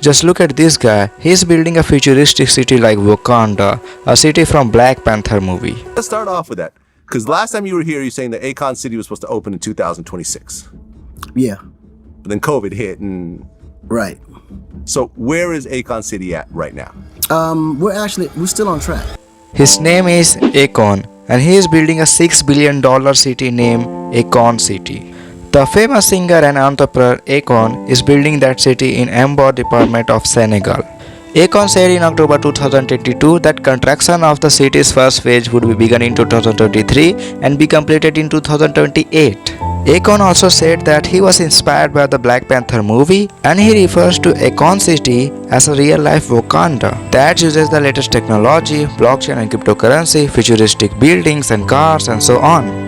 Just look at this guy. He's building a futuristic city like Wakanda, a city from Black Panther movie. Let's start off with that. Because last time you were here, you're saying that Akon City was supposed to open in 2026. Yeah. But then COVID hit and... Right. So where is Akon City at right now? We're still on track. His name is Akon, and he is building a $6 billion city named Akon City. The famous singer and entrepreneur Akon is building that city in M'bour Department of Senegal. Akon said in October 2022 that construction of the city's first phase would be begun in 2023 and be completed in 2028. Akon also said that he was inspired by the Black Panther movie, and he refers to Akon City as a real-life Wakanda that uses the latest technology, blockchain and cryptocurrency, futuristic buildings and cars and so on.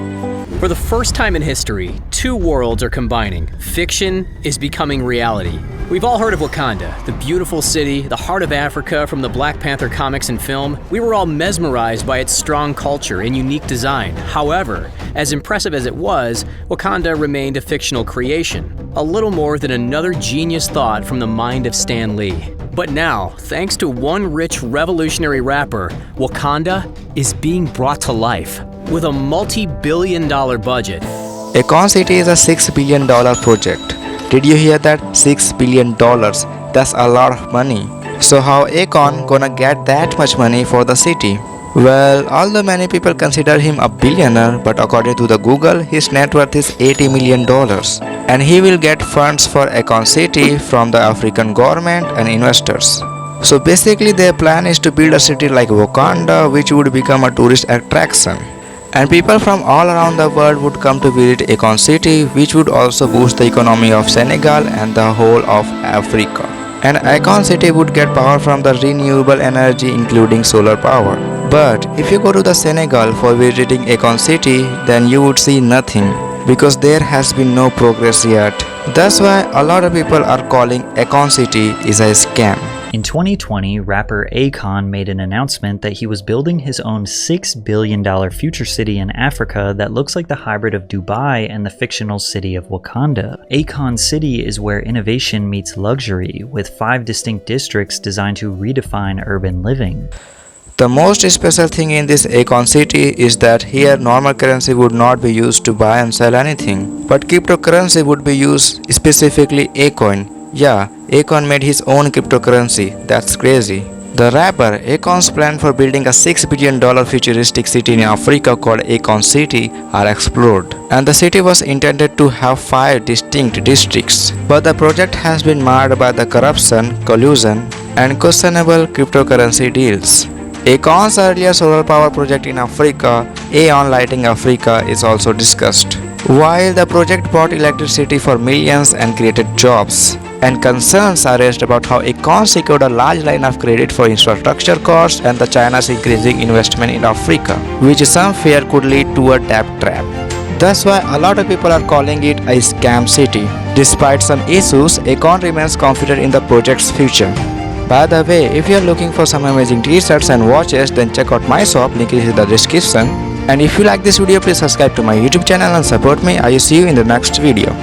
For the first time in history, two worlds are combining. Fiction is becoming reality. We've all heard of Wakanda, the beautiful city, the heart of Africa from the Black Panther comics and film. We were all mesmerized by its strong culture and unique design. However, as impressive as it was, Wakanda remained a fictional creation, a little more than another genius thought from the mind of Stan Lee. But now, thanks to one rich revolutionary rapper, Wakanda is being brought to life with a multi-billion-dollar budget. Akon City is a $6 billion project. Did you hear that? $6 billion. That's a lot of money. So how Akon gonna get that much money for the city? Well, although many people consider him a billionaire, but according to the Google, his net worth is $80 million. And he will get funds for Akon City from the African government and investors. So basically their plan is to build a city like Wakanda, which would become a tourist attraction. And people from all around the world would come to visit Akon City, which would also boost the economy of Senegal and the whole of Africa. And Akon City would get power from the renewable energy, including solar power. But if you go to the Senegal for visiting Akon City, then you would see nothing, because there has been no progress yet. That's why a lot of people are calling Akon City is a scam. In 2020, rapper Akon made an announcement that he was building his own $6 billion future city in Africa that looks like the hybrid of Dubai and the fictional city of Wakanda. Akon City is where innovation meets luxury, with 5 distinct districts designed to redefine urban living. The most special thing in this Akon City is that here normal currency would not be used to buy and sell anything, but cryptocurrency would be used, specifically Akon. Yeah, Akon made his own cryptocurrency. That's crazy. The rapper Akon's plan for building a $6 billion futuristic city in Africa called Akon City are explored. And the city was intended to have 5 distinct districts. But the project has been marred by the corruption, collusion, and questionable cryptocurrency deals. Akon's earlier solar power project in Africa, Aeon Lighting Africa, is also discussed. While the project brought electricity for millions and created jobs, and concerns are raised about how Akon secured a large line of credit for infrastructure costs and the China's increasing investment in Africa, which some fear could lead to a debt trap. That's why a lot of people are calling it a scam city. Despite some issues, Akon remains confident in the project's future. By the way, if you are looking for some amazing t-shirts and watches, then check out my shop, link is in the description. And if you like this video, please subscribe to my YouTube channel and support me. I will see you in the next video.